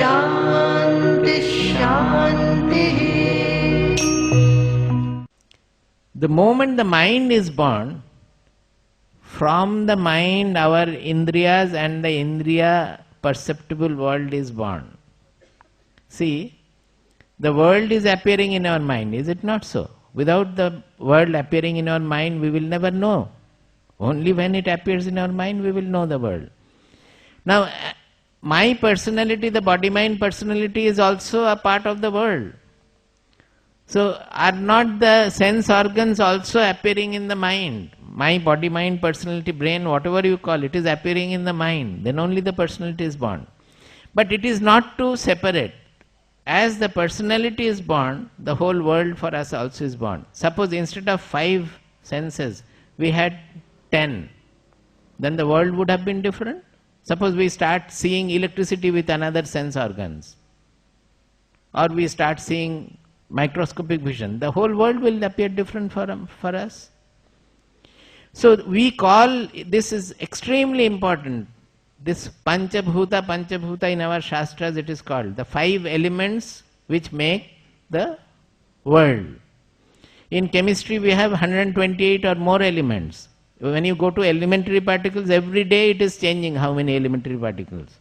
Shanti Shanti. The moment the mind is born, from the mind our indriyas and the indriya perceptible world is born. See, the world is appearing in our mind, is it not so? Without the world appearing in our mind, we will never know. Only when it appears in our mind, we will know the world. Now, my personality, the body-mind personality, is also a part of the world. So, are not the sense organs also appearing in the mind? My body, mind, personality, brain, whatever you call it, is appearing in the mind. Then only the personality is born. But it is not to separate. As the personality is born, the whole world for us also is born. Suppose instead of 5 senses, we had 10. Then the world would have been different. Suppose we start seeing electricity with another sense organs. Or we start seeing microscopic vision. The whole world will appear different for us. So we call, this is extremely important, this Panchabhuta in our Shastras it is called, the 5 elements which make the world. In chemistry we have 128 or more elements. When you go to elementary particles, every day it is changing how many elementary particles.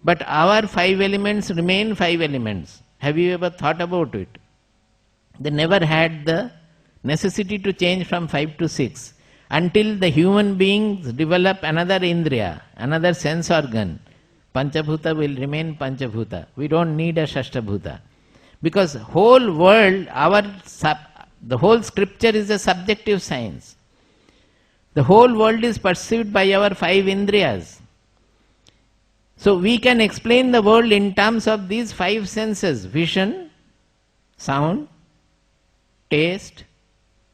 But our 5 elements remain 5 elements. Have you ever thought about it? They never had the necessity to change from 5 to 6. Until the human beings develop another indriya, another sense organ, Panchabhuta will remain Panchabhuta. We don't need a Shashtabhuta. Because whole world, the whole scripture is a subjective science. The whole world is perceived by our 5 indriyas. So we can explain the world in terms of these 5 senses: vision, sound, taste,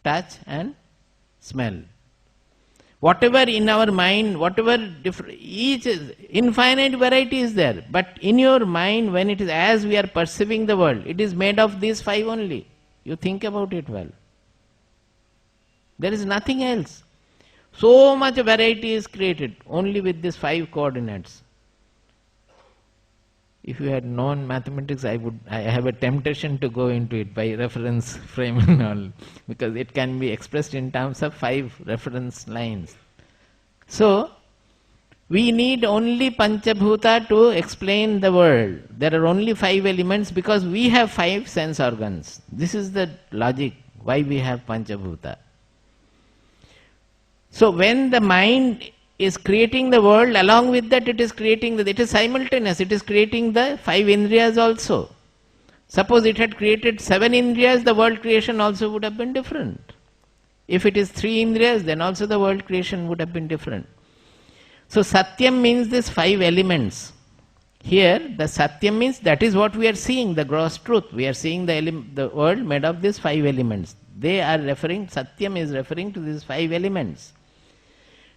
touch and smell. Whatever in our mind, whatever each infinite variety is there. But in your mind, when it is as we are perceiving the world, it is made of these 5 only. You think about it well. There is nothing else. So much variety is created only with these 5 coordinates. If you had known mathematics, I have a temptation to go into it by reference frame and all, because it can be expressed in terms of 5 reference lines. So, we need only Panchabhuta to explain the world. There are only 5 elements because we have 5 sense organs. This is the logic why we have Panchabhuta. So, when the mind is creating the world, along with that it is creating, it is simultaneous, it is creating the 5 indriyas also. Suppose it had created 7 indriyas, the world creation also would have been different. If it is 3 indriyas, then also the world creation would have been different. So Satyam means these 5 elements. Here the Satyam means that is what we are seeing, the gross truth. We are seeing the world made of these 5 elements. They are referring, Satyam is referring to these 5 elements.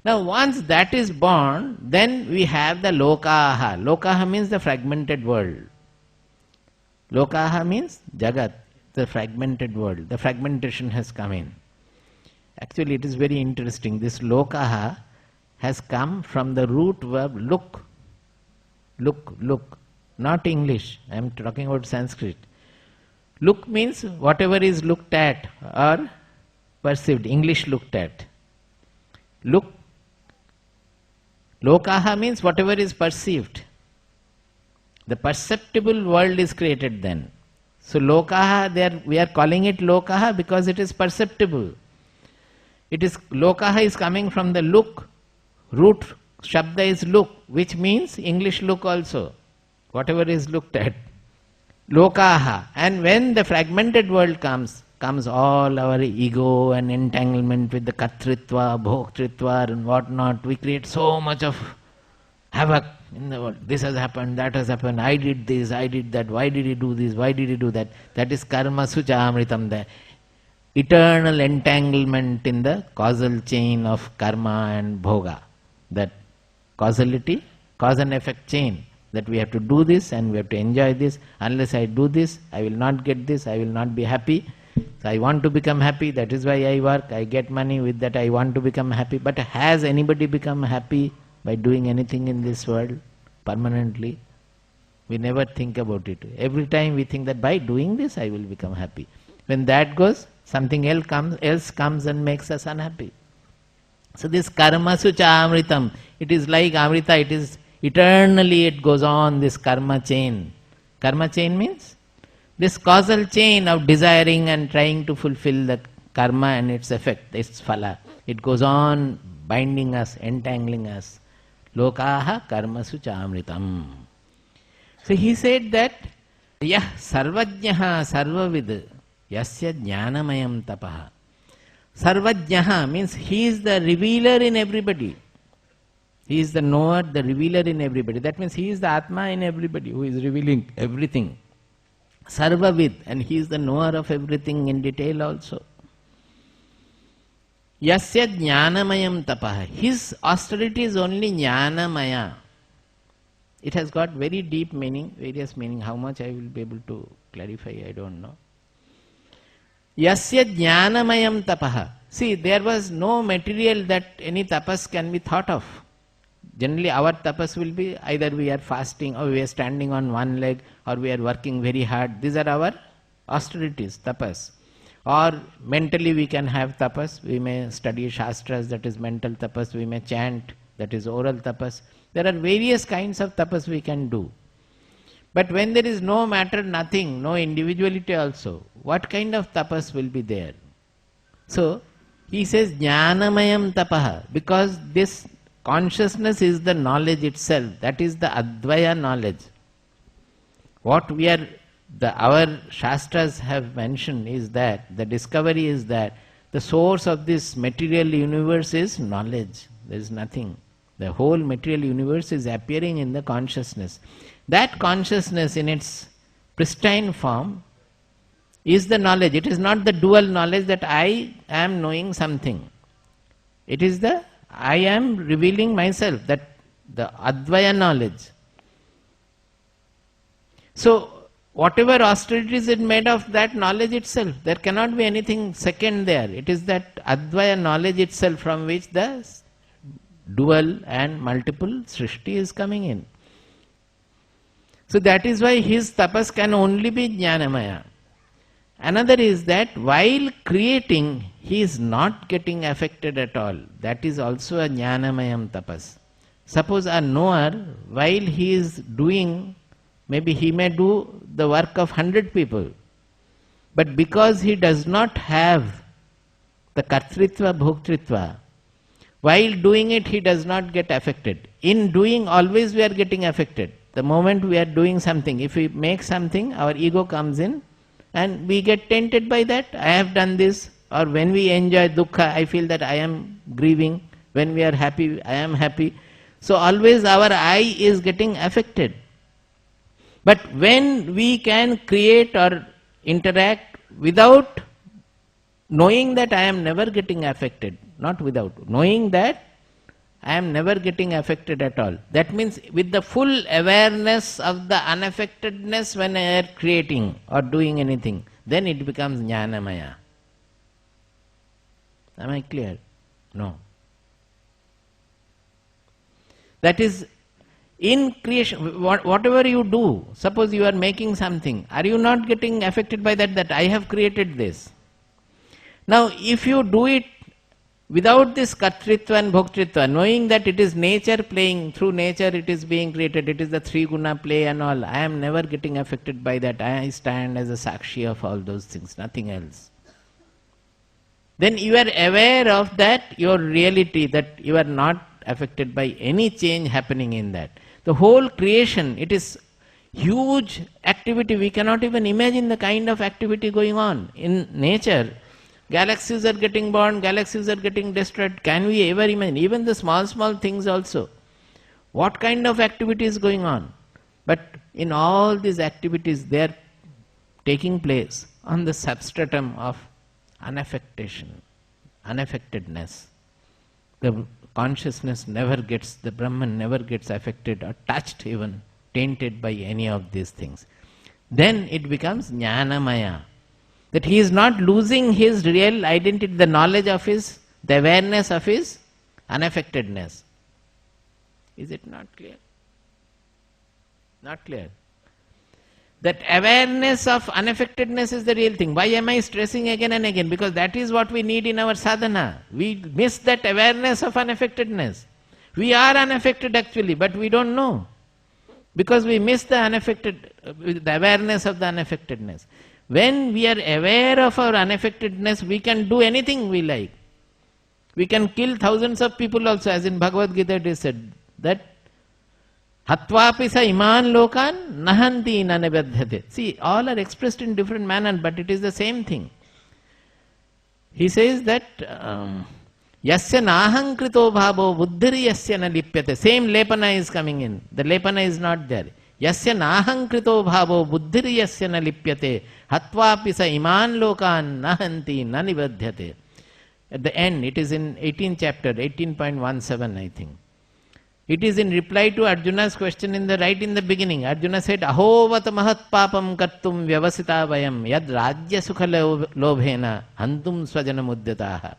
Now once that is born, then we have the Lokaha. Lokaha means the fragmented world. Lokaha means Jagat, the fragmented world. The fragmentation has come in. Actually it is very interesting. This Lokaha has come from the root verb look. Look. Not English. I am talking about Sanskrit. Look means whatever is looked at or perceived. English looked at. Look. Lokaha means whatever is perceived. The perceptible world is created then. So Lokaha, there we are calling it Lokaha because it is perceptible. It is, Lokaha is coming from the look. Root Shabda is look, which means English look also. Whatever is looked at. Lokaha. And when the fragmented world comes all our ego and entanglement with the Kartritva, Bhoktritva and whatnot. We create so much of havoc in the world. This has happened, that has happened, I did this, I did that, why did he do this, why did he do that? That is karma sucha amritam, the eternal entanglement in the causal chain of karma and bhoga. That causality, cause and effect chain. That we have to do this and we have to enjoy this. Unless I do this, I will not get this, I will not be happy. So I want to become happy, that is why I work, I get money, with that I want to become happy. But has anybody become happy by doing anything in this world permanently? We never think about it. Every time we think that by doing this I will become happy. When that goes, something else comes and makes us unhappy. So this karma sucha amritam, it is like amrita, it is eternally, it goes on, this karma chain. Karma chain means this causal chain of desiring and trying to fulfill the karma and its effect, its phala. It goes on binding us, entangling us. Lokaha karma sucha amritam. So he said that, yah sarvajnaha sarvavid yasya jnanamayam tapaha. Sarvajnaha means he is the revealer in everybody. He is the knower, the revealer in everybody. That means he is the Atma in everybody who is revealing everything. Sarvavid, and he is the knower of everything in detail also. Yasya jnanamayam tapaha. His austerity is only jnanamaya. It has got very deep meaning, various meaning. How much I will be able to clarify, I don't know. Yasya jnanamayam tapaha. See, there was no material that any tapas can be thought of. Generally our tapas will be either we are fasting or we are standing on one leg or we are working very hard. These are our austerities, tapas. Or mentally we can have tapas. We may study shastras, that is mental tapas. We may chant, that is oral tapas. There are various kinds of tapas we can do. But when there is no matter, nothing, no individuality also, what kind of tapas will be there? So, he says jnanamayam tapaha, because this consciousness is the knowledge itself, that is the advaya knowledge. What we are, our shastras have mentioned is that, the discovery is that the source of this material universe is knowledge, there is nothing. The whole material universe is appearing in the consciousness. That consciousness in its pristine form is the knowledge. It is not the dual knowledge that I am knowing something. It is the I am revealing myself, that the Advaya knowledge. So, whatever austerities is made of that knowledge itself, there cannot be anything second there. It is that Advaya knowledge itself from which the dual and multiple srishti is coming in. So that is why his tapas can only be jnanamaya. Another is that while creating, he is not getting affected at all. That is also a jnanamayam tapas. Suppose a knower, while he is doing, maybe he may do the work of 100 people, but because he does not have the kartritva bhoktritva, while doing it he does not get affected. In doing always we are getting affected. The moment we are doing something, if we make something, our ego comes in and we get tainted by that. I have done this. Or when we enjoy dukkha, I feel that I am grieving. When we are happy, I am happy. So always our I is getting affected. But when we can create or interact without knowing that I am never getting affected, not without, knowing that I am never getting affected at all. That means with the full awareness of the unaffectedness when I am creating or doing anything, then it becomes jnanamaya. Am I clear? No. That is, in creation, whatever you do, suppose you are making something, are you not getting affected by that I have created this? Now, if you do it without this kartritva and bhoktritva, knowing that it is nature playing, through nature it is being created, it is the three guna play and all, I am never getting affected by that, I stand as a sakshi of all those things, nothing else. Then you are aware of that, your reality, that you are not affected by any change happening in that. The whole creation, it is huge activity, we cannot even imagine the kind of activity going on in nature. Galaxies are getting born, galaxies are getting destroyed. Can we ever imagine? Even the small things also. What kind of activity is going on? But in all these activities, they are taking place on the substratum of unaffectation, unaffectedness. The consciousness never gets, the Brahman never gets affected or touched even, tainted by any of these things. Then it becomes jnanamaya. That he is not losing his real identity, the knowledge of his, the awareness of his unaffectedness. Is it not clear? Not clear. That awareness of unaffectedness is the real thing. Why am I stressing again and again? Because that is what we need in our sadhana. We miss that awareness of unaffectedness. We are unaffected actually, but we don't know. Because we miss the the awareness of the unaffectedness. When we are aware of our unaffectedness, we can do anything we like. We can kill thousands of people also, as in Bhagavad Gita it is said that Hatvapi sa iman lokan nahanti nanabadhyate. See, all are expressed in different manner, but it is the same thing. He says that yasya nahankrito bhavo buddhiri yasya na lipyate. Same lepana is coming in. The lepana is not there. Yasya nahankrito bhavo buddhiri yasya na lipyate. Hatvapi sa iman lokan nahanti nanibadhyate. At the end, it is in 18th chapter, 18.17 I think. It is in reply to Arjuna's question right in the beginning. Arjuna said, Ahovat mahat papam kartum vyavasita vayam yad rajya sukha lobhena hantum swajana mudyataha.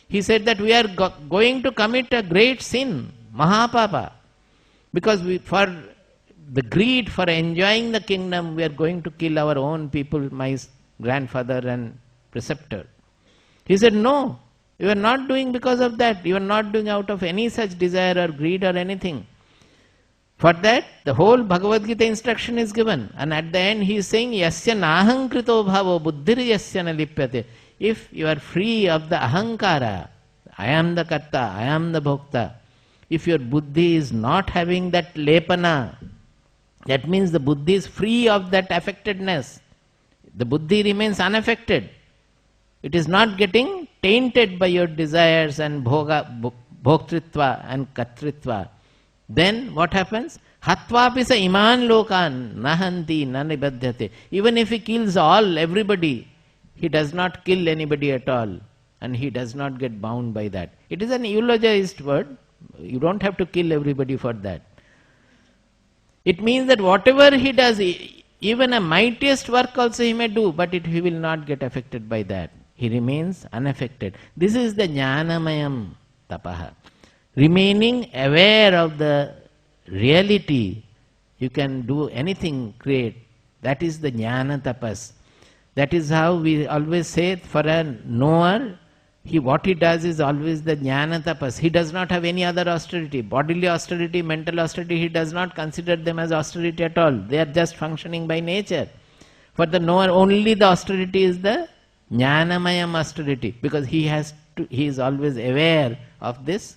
He said that we are going to commit a great sin, mahapapa. Because for the greed, for enjoying the kingdom, we are going to kill our own people, my grandfather and preceptor. He said, no. You are not doing because of that. You are not doing out of any such desire or greed or anything. For that, the whole Bhagavad Gita instruction is given. And at the end he is saying, Yasya nahankrito bhavo buddhiri yasya na lipyate. If you are free of the ahankara, I am the karta, I am the bhokta. If your buddhi is not having that lepana, that means the buddhi is free of that affectedness. The buddhi remains unaffected. It is not getting tainted by your desires and bhoktritva and katritva. Then what happens? Hatvapi sa iman lokan nahanti nanibadhyate. Even if he kills everybody, he does not kill anybody at all. And he does not get bound by that. It is an eulogized word. You don't have to kill everybody for that. It means that whatever he does, even a mightiest work also he may do, but he will not get affected by that. He remains unaffected. This is the jnanamayam tapaha. Remaining aware of the reality, you can do anything great. That is the jnana tapas. That is how we always say for a knower, what he does is always the jnana tapas. He does not have any other austerity. Bodily austerity, mental austerity, he does not consider them as austerity at all. They are just functioning by nature. For the knower, only the austerity is the jnanamayam austerity, because he is always aware of this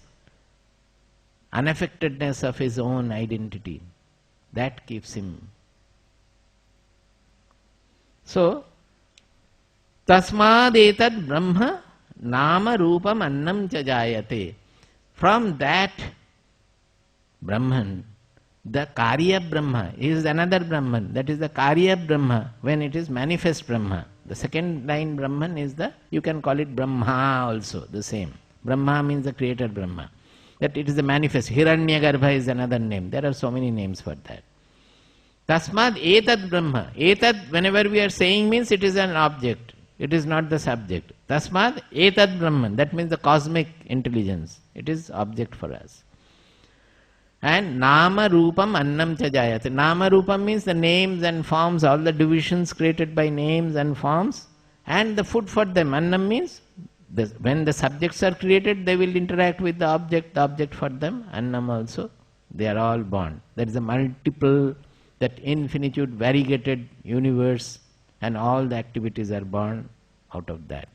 unaffectedness of his own identity. That keeps him. So, tasmad etad brahma nama rupam annam cha jayate. From that Brahman, the Karya Brahma is another Brahman. That is the Karya Brahma when it is manifest Brahma. The second line Brahman is you can call it Brahma also, the same. Brahma means the creator Brahma. That it is the manifest. Hiranyagarbha is another name. There are so many names for that. Tasmad etad Brahma. Etad, whenever we are saying, means it is an object. It is not the subject. Tasmad etad Brahman. That means the cosmic intelligence. It is object for us. And nama rupam annam cha jayate. Nama rupam means the names and forms, all the divisions created by names and forms, and the food for them. Annam means when the subjects are created, they will interact with the object for them. Annam also, they are all born. There is a multiple, that infinitude, variegated universe, and all the activities are born out of that.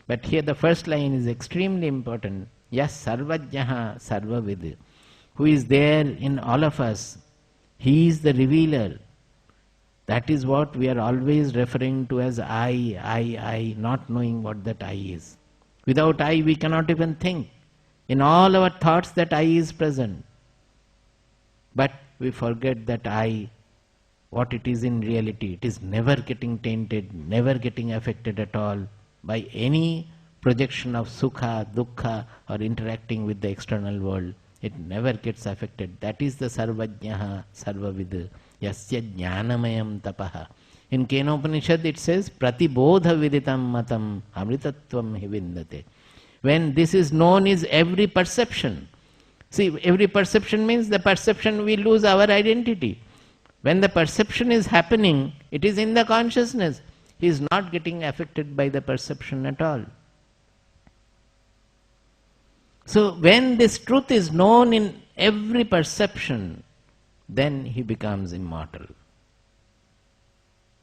But here the first line is extremely important. Yes, sarvajnaha sarvavid. Who is there in all of us. He is the revealer. That is what we are always referring to as I, not knowing what that I is. Without I, we cannot even think. In all our thoughts, that I is present. But we forget that I, what it is in reality. It is never getting tainted, never getting affected at all by any projection of sukha, dukkha, or interacting with the external world. It never gets affected. That is the sarvajnaha sarvavid yasya jnanamayam tapaha. In Kenopanishad it says pratibodha viditam matam amritatvam hi vindate. When this is known is every perception. See, every perception means the perception we lose our identity. When the perception is happening, it is in the consciousness. He is not getting affected by the perception at all. So when this truth is known in every perception, then he becomes immortal.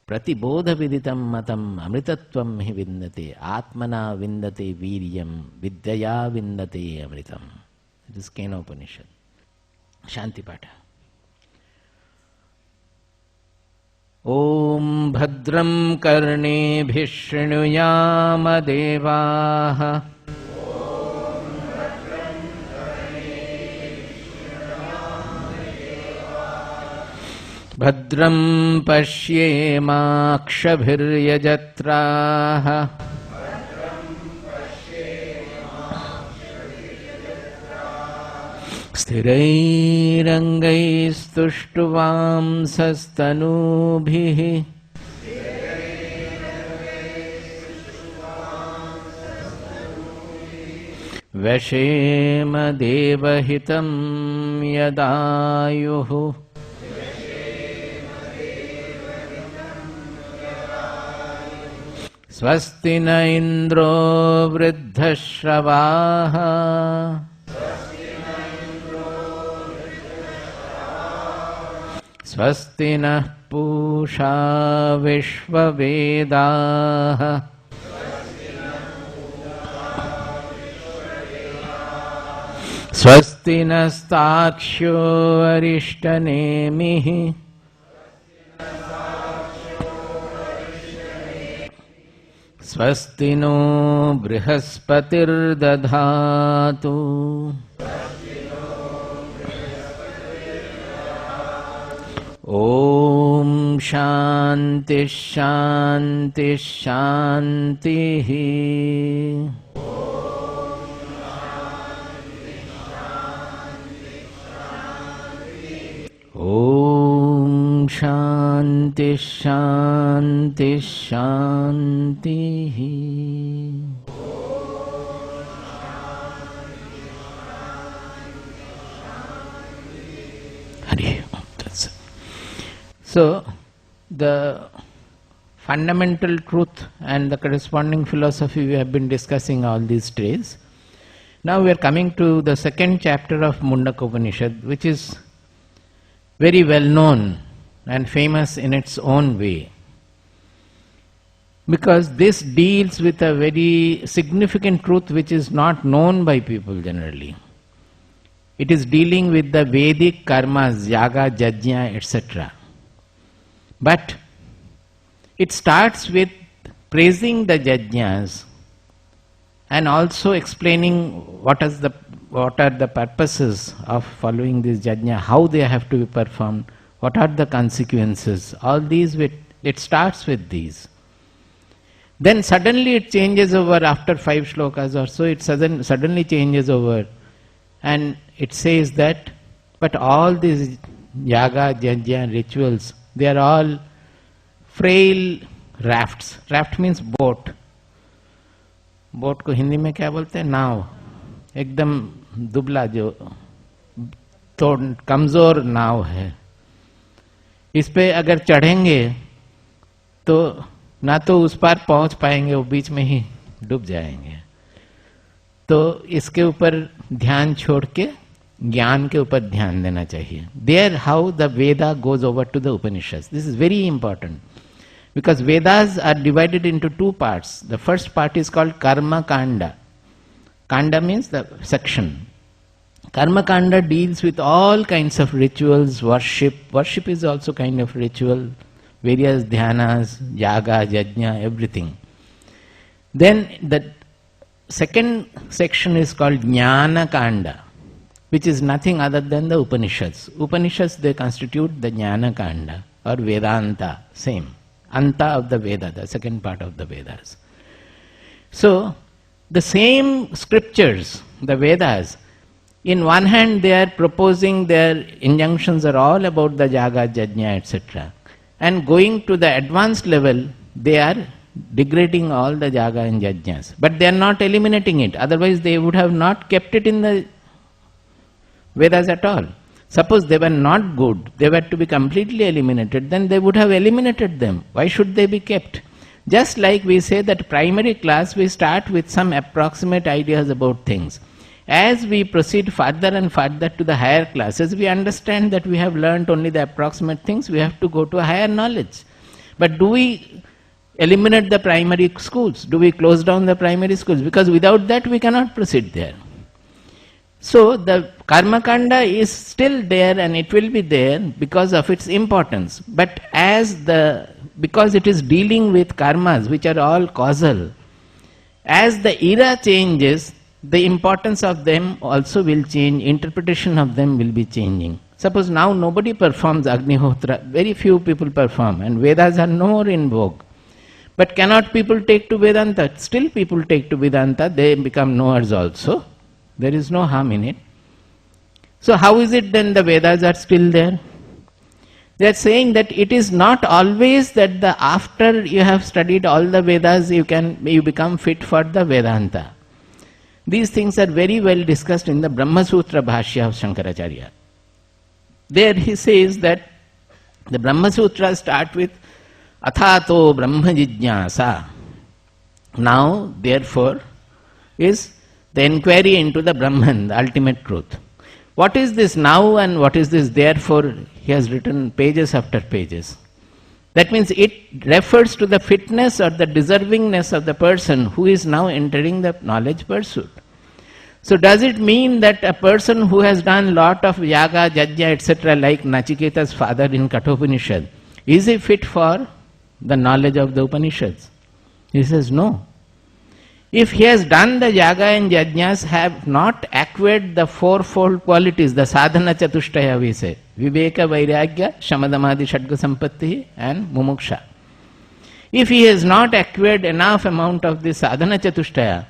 Pratibodha viditam matam amritatvam hi vindate atmana vindate viryam vidyaya vindate amritam. It is Kena Upanishad. Shanti Pata. Om Bhadram Karnebhi Shrunuyama Devaha Bhadram Pashyemakshabhiryajatraha Sthirairangaistuštuvamsastanubhihi Vashema devahitam yadayuhu Swasti na indro vruddhashravaha Swasti nः पूषा विश्ववेदाः स्वस्ति नस्ताक्ष्यो अरिष्टनेमिः स्वस्ति no बृहस्पतिर्दधातु Om Shanti Shanti Shanti. Om Shanti Shanti Shanti. Hari. So, the fundamental truth and the corresponding philosophy we have been discussing all these days. Now we are coming to the second chapter of Mundaka Upanishad, which is very well known and famous in its own way. Because this deals with a very significant truth which is not known by people generally. It is dealing with the Vedic karmas, yaga, yajna, etc. But it starts with praising the yajnas and also explaining what are the purposes of following this yajna, how they have to be performed, what are the consequences. All these, it starts with these. Then suddenly it changes over after 5 shlokas or so, it suddenly changes over and it says that, but all these yaga, yajna, rituals, they are all frail rafts. Raft means boat. Boat को हिंदी में क्या बोलते हैं? नाव. एकदम दुबला जो तो कमजोर नाव है. इस पे अगर चढ़ेंगे तो ना तो उस पार पहुंच पाएंगे, वो बीच में ही डूब जाएंगे. तो इसके ऊपर ध्यान छोड़ के ज्ञान के ऊपर ध्यान देना चाहिए. There how the Veda goes over to the Upanishads. This is very important because Vedas are divided into 2 parts. The first part is called Karma Kanda. Kanda means the section. Karma Kanda deals with all kinds of rituals, worship. Worship is also kind of ritual, various dhyanas, yaga, yajna, everything. Then the second section is called Jnana Kanda, which is nothing other than the Upanishads. Upanishads, they constitute the Jnana Kanda or Vedanta, same. Anta of the Veda, the second part of the Vedas. So, the same scriptures, the Vedas, in one hand they are proposing, their injunctions are all about the Jaga, Yajna, etc. And going to the advanced level, they are degrading all the Jaga and Yajnas. But they are not eliminating it, otherwise they would have not kept it in the Vedas at all. Suppose they were not good, they were to be completely eliminated, then they would have eliminated them. Why should they be kept? Just like we say that primary class, we start with some approximate ideas about things. As we proceed further and further to the higher classes, we understand that we have learnt only the approximate things, we have to go to a higher knowledge. But do we eliminate the primary schools? Do we close down the primary schools? Because without that we cannot proceed there. So the karma kanda is still there and it will be there because of its importance. But because it is dealing with karmas which are all causal, as the era changes, the importance of them also will change, interpretation of them will be changing. Suppose now nobody performs Agnihotra, very few people perform, and Vedas are no more in vogue. But cannot people take to Vedanta? Still people take to Vedanta, they become knowers also. There is no harm in it. So how is it then the Vedas are still there? They are saying that it is not always that after you have studied all the Vedas you become fit for the Vedanta. These things are very well discussed in the Brahma Sutra Bhashya of Shankaracharya. There he says that the Brahma Sutra start with Athato Brahma Jijñāsa. Now, therefore, is the inquiry into the Brahman, the ultimate truth. What is this now and what is this therefore? He has written pages after pages. That means it refers to the fitness or the deservingness of the person who is now entering the knowledge pursuit. So does it mean that a person who has done lot of yaga, jajna, etc., like Nachiketa's father in Kathopanishad, is he fit for the knowledge of the Upanishads? He says no. If he has done the yaga and yajnas, have not acquired the fourfold qualities, the sadhana chatushtaya we say, viveka, vairagya, shamadamadi, shadga sampatti and mumuksha. If he has not acquired enough amount of the sadhana chatushtaya,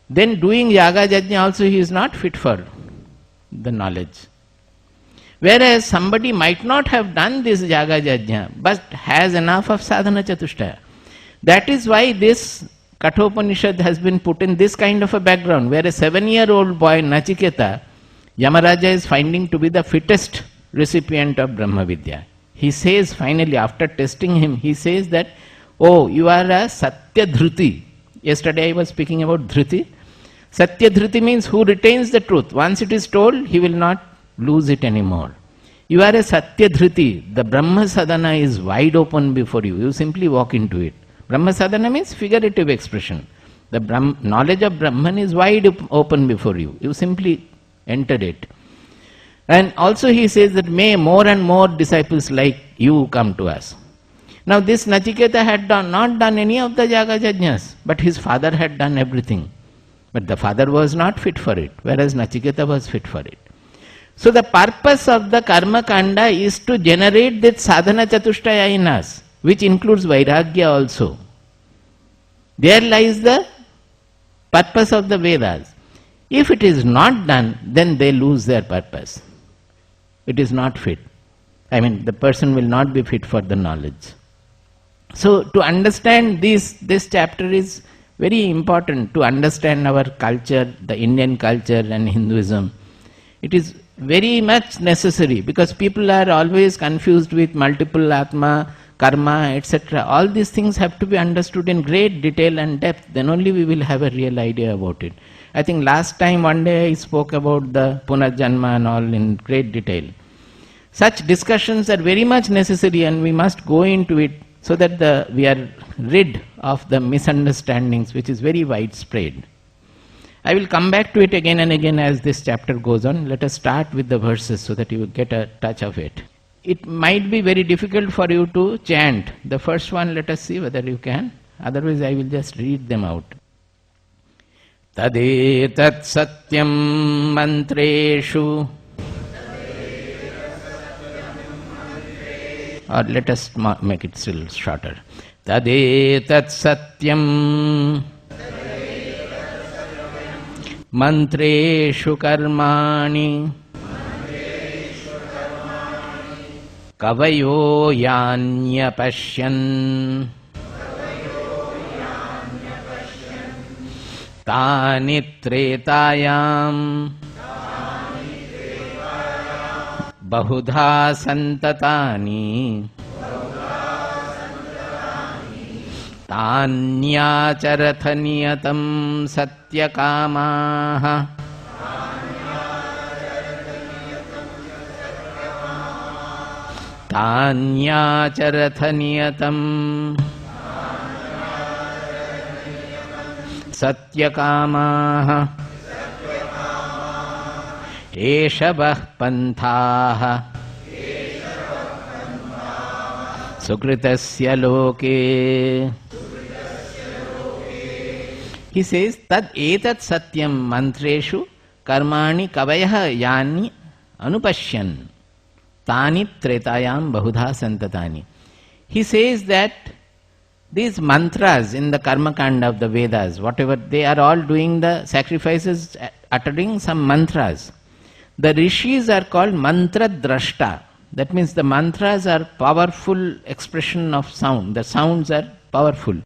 then doing yaga yajna also he is not fit for the knowledge. Whereas somebody might not have done this yaga yajna, but has enough of sadhana chatushtaya. That is why this Kathopanishad has been put in this kind of a background, where a 7-year-old boy, Nachiketa, Yamaraja is finding to be the fittest recipient of Brahma Vidya. He says finally, after testing him, he says that, oh, you are a Satya Dhruti. Yesterday I was speaking about Dhruti. Satya Dhruti means who retains the truth. Once it is told, he will not lose it anymore. You are a Satya Dhruti. The Brahma Sadhana is wide open before you. You simply walk into it. Brahma Sadhana means figurative expression. The knowledge of Brahman is wide open before you. You simply enter it. And also he says that may more and more disciples like you come to us. Now this Nachiketa had not done any of the yaga yajnas, but his father had done everything. But the father was not fit for it, whereas Nachiketa was fit for it. So the purpose of the karma kanda is to generate that sadhana chatushtaya in us, which includes vairagya also. There lies the purpose of the Vedas. If it is not done, then they lose their purpose. It is not fit. I mean, the person will not be fit for the knowledge. So to understand this chapter is very important, to understand our culture, the Indian culture and Hinduism. It is very much necessary because people are always confused with multiple Atma, karma, etc. All these things have to be understood in great detail and depth. Then only we will have a real idea about it. I think last time one day I spoke about the Punarjanma and all in great detail. Such discussions are very much necessary and we must go into it so that we are rid of the misunderstandings which is very widespread. I will come back to it again and again as this chapter goes on. Let us start with the verses so that you will get a touch of it. It might be very difficult for you to chant. The first one, let us see whether you can. Otherwise, I will just read them out. Tadetat satyam mantreshu. Or let us make it still shorter. Tadetat satyam mantreshu karmani. Kavayo yanya pashyan tani tretayam बहुधा सन्ततानि तान्याचरथ नियतं सत्यकामाः तान्याचरथ नियतं सत्यकामाः एष वः पन्थाः सुकृतस्य लोके. He says tad etat satyam mantreshu karmani kavayah yani anupashyan tani tretayam bahudha santatani. He says that these mantras in the karma kanda of the Vedas, whatever they are all doing the sacrifices, uttering some mantras. The rishis are called mantra drashta. That means the mantras are powerful expression of sound. The sounds are powerful.